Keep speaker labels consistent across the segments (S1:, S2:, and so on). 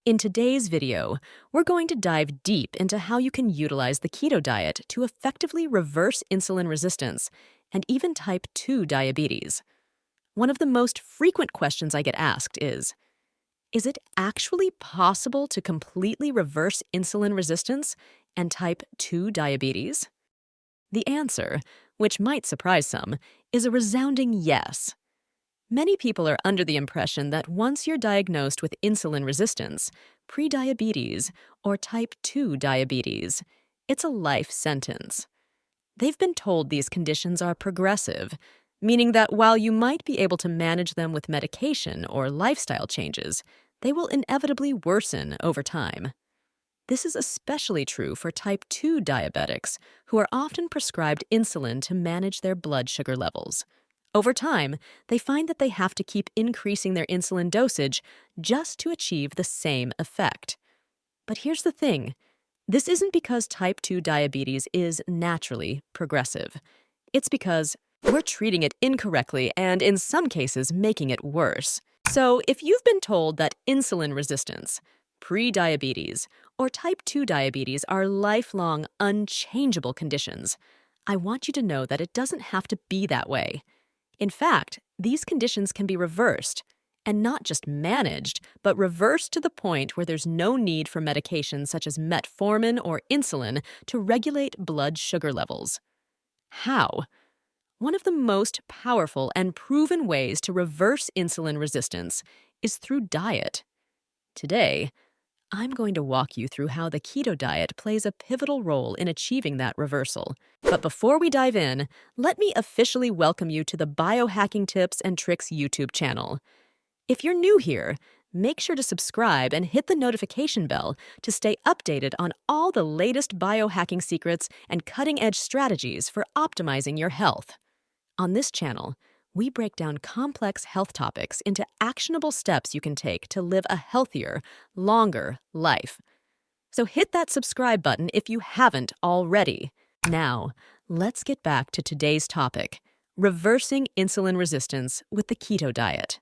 S1: In today's video, we're going to dive deep into how you can utilize the keto diet to effectively reverse insulin resistance and even type 2 diabetes. One of the most frequent questions I get asked is it actually possible to completely reverse insulin resistance and type 2 diabetes? The answer, which might surprise some, is a resounding yes. Many people are under the impression that once you're diagnosed with insulin resistance, prediabetes, or type 2 diabetes, it's a life sentence. They've been told these conditions are progressive, meaning that while you might be able to manage them with medication or lifestyle changes, they will inevitably worsen over time. This is especially true for type 2 diabetics, who are often prescribed insulin to manage their blood sugar levels. Over time, they find that they have to keep increasing their insulin dosage just to achieve the same effect. But here's the thing. This isn't because type 2 diabetes is naturally progressive. It's because we're treating it incorrectly and, in some cases, making it worse. So, if you've been told that insulin resistance, prediabetes, or type 2 diabetes are lifelong, unchangeable conditions, I want you to know that it doesn't have to be that way. In fact, these conditions can be reversed, and not just managed, but reversed to the point where there's no need for medications such as metformin or insulin to regulate blood sugar levels. How? One of the most powerful and proven ways to reverse insulin resistance is through diet. Today, I'm going to walk you through how the keto diet plays a pivotal role in achieving that reversal. But before we dive in, let me officially welcome you to the Biohacking Tips and Tricks YouTube channel. If you're new here, make sure to subscribe and hit the notification bell to stay updated on all the latest biohacking secrets and cutting-edge strategies for optimizing your health. On this channel, we break down complex health topics into actionable steps you can take to live a healthier, longer life. So hit that subscribe button if you haven't already. Now, let's get back to today's topic, reversing insulin resistance with the keto diet.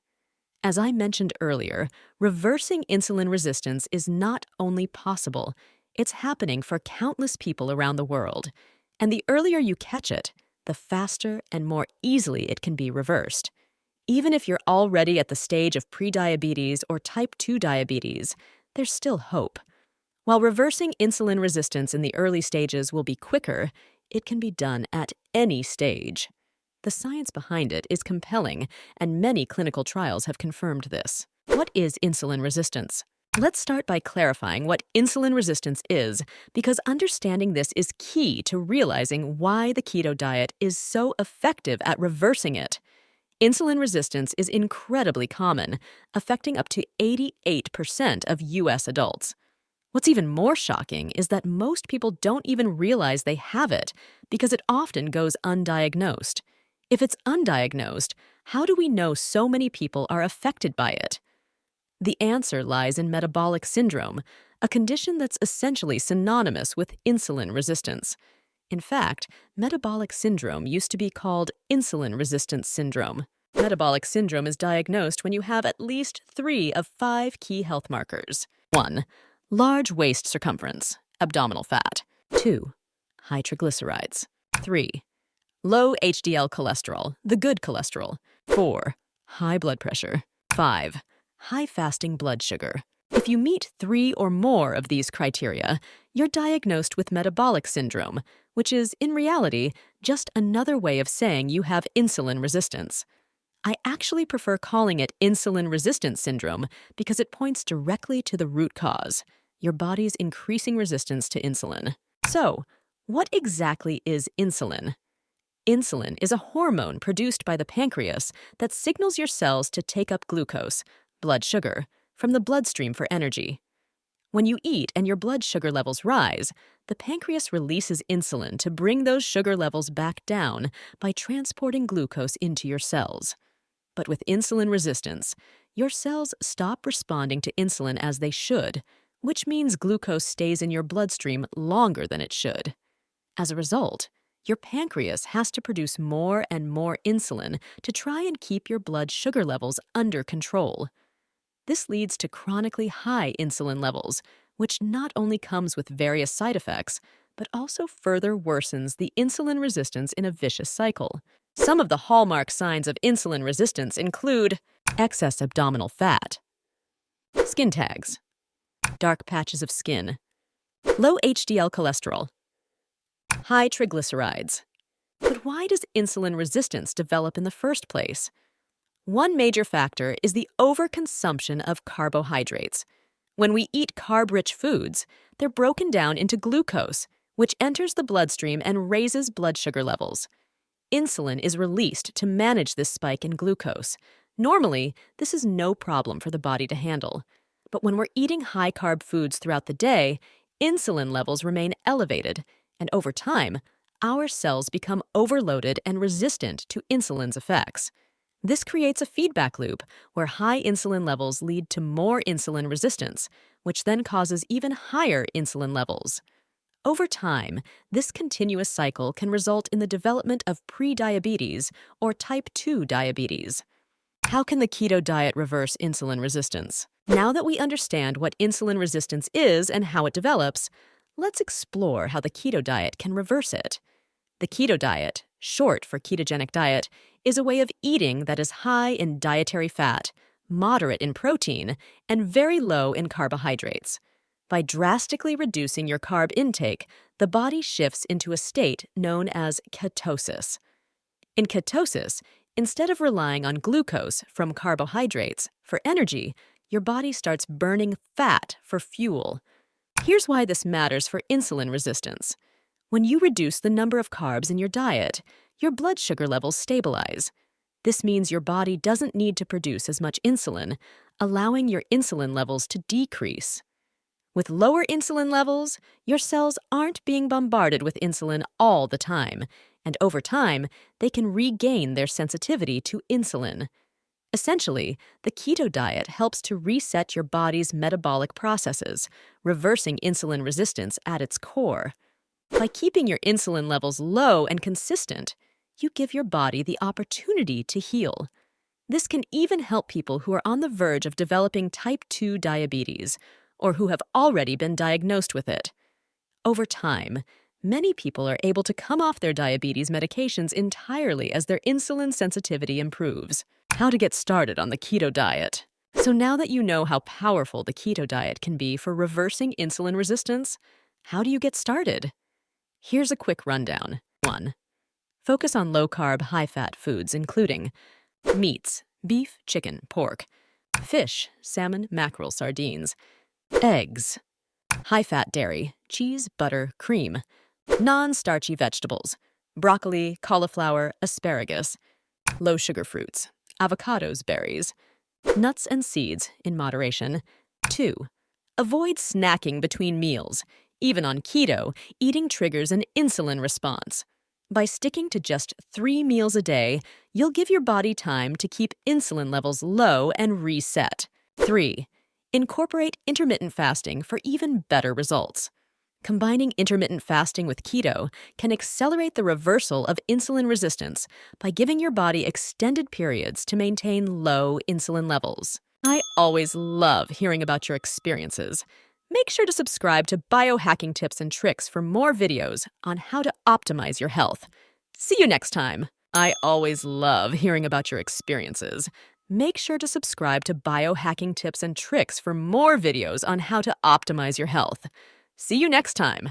S1: As I mentioned earlier, reversing insulin resistance is not only possible, it's happening for countless people around the world. And the earlier you catch it, the faster and more easily it can be reversed. Even if you're already at the stage of prediabetes or type 2 diabetes, there's still hope. While reversing insulin resistance in the early stages will be quicker, it can be done at any stage. The science behind it is compelling, and many clinical trials have confirmed this. What is insulin resistance? Let's start by clarifying what insulin resistance is, because understanding this is key to realizing why the keto diet is so effective at reversing it. Insulin resistance is incredibly common, affecting up to 88% of U.S. adults. What's even more shocking is that most people don't even realize they have it because it often goes undiagnosed. If it's undiagnosed, how do we know so many people are affected by it? The answer lies in metabolic syndrome, a condition that's essentially synonymous with insulin resistance. In fact, metabolic syndrome used to be called insulin resistance syndrome. Metabolic syndrome is diagnosed when you have at least 3 of 5 key health markers. 1. Large waist circumference, abdominal fat. 2. High triglycerides. 3. Low HDL cholesterol, the good cholesterol. 4. High blood pressure. 5. High fasting blood sugar. If you meet 3 or more of these criteria, you're diagnosed with metabolic syndrome, which is, in reality, just another way of saying you have insulin resistance. I actually prefer calling it insulin resistance syndrome because it points directly to the root cause, your body's increasing resistance to insulin. So, what exactly is insulin? Insulin is a hormone produced by the pancreas that signals your cells to take up glucose, blood sugar, from the bloodstream for energy. When you eat and your blood sugar levels rise, the pancreas releases insulin to bring those sugar levels back down by transporting glucose into your cells. But with insulin resistance, your cells stop responding to insulin as they should, which means glucose stays in your bloodstream longer than it should. As a result, your pancreas has to produce more and more insulin to try and keep your blood sugar levels under control. This leads to chronically high insulin levels, which not only comes with various side effects, but also further worsens the insulin resistance in a vicious cycle. Some of the hallmark signs of insulin resistance include excess abdominal fat, skin tags, dark patches of skin, low HDL cholesterol, high triglycerides. But why does insulin resistance develop in the first place? One major factor is the overconsumption of carbohydrates. When we eat carb-rich foods, they're broken down into glucose, which enters the bloodstream and raises blood sugar levels. Insulin is released to manage this spike in glucose. Normally, this is no problem for the body to handle. But when we're eating high-carb foods throughout the day, insulin levels remain elevated, and over time, our cells become overloaded and resistant to insulin's effects. This creates a feedback loop where high insulin levels lead to more insulin resistance, which then causes even higher insulin levels. Over time, this continuous cycle can result in the development of prediabetes or type 2 diabetes. How can the keto diet reverse insulin resistance? Now that we understand what insulin resistance is and how it develops, let's explore how the keto diet can reverse it. The keto diet, short for ketogenic diet, is a way of eating that is high in dietary fat, moderate in protein, and very low in carbohydrates. By drastically reducing your carb intake, the body shifts into a state known as ketosis. In ketosis, instead of relying on glucose from carbohydrates for energy, your body starts burning fat for fuel. Here's why this matters for insulin resistance. When you reduce the number of carbs in your diet, your blood sugar levels stabilize. This means your body doesn't need to produce as much insulin, allowing your insulin levels to decrease. With lower insulin levels, your cells aren't being bombarded with insulin all the time, and over time, they can regain their sensitivity to insulin. Essentially, the keto diet helps to reset your body's metabolic processes, reversing insulin resistance at its core. By keeping your insulin levels low and consistent, you give your body the opportunity to heal. This can even help people who are on the verge of developing type 2 diabetes, or who have already been diagnosed with it. Over time, many people are able to come off their diabetes medications entirely as their insulin sensitivity improves. How to get started on the keto diet. So now that you know how powerful the keto diet can be for reversing insulin resistance, how do you get started? Here's a quick rundown. 1. Focus on low-carb, high-fat foods, including meats, beef, chicken, pork, fish, salmon, mackerel, sardines, eggs, high-fat dairy, cheese, butter, cream, non-starchy vegetables, broccoli, cauliflower, asparagus, low-sugar fruits, avocados, berries, nuts and seeds in moderation. 2. Avoid snacking between meals. Even on keto, eating triggers an insulin response. By sticking to just 3 meals a day, you'll give your body time to keep insulin levels low and reset. 3. Incorporate intermittent fasting for even better results. Combining intermittent fasting with keto can accelerate the reversal of insulin resistance by giving your body extended periods to maintain low insulin levels. I always love hearing about your experiences. Make sure to subscribe to Biohacking Tips and Tricks for more videos on how to optimize your health. See you next time. I always love hearing about your experiences. Make sure to subscribe to Biohacking Tips and Tricks for more videos on how to optimize your health. See you next time.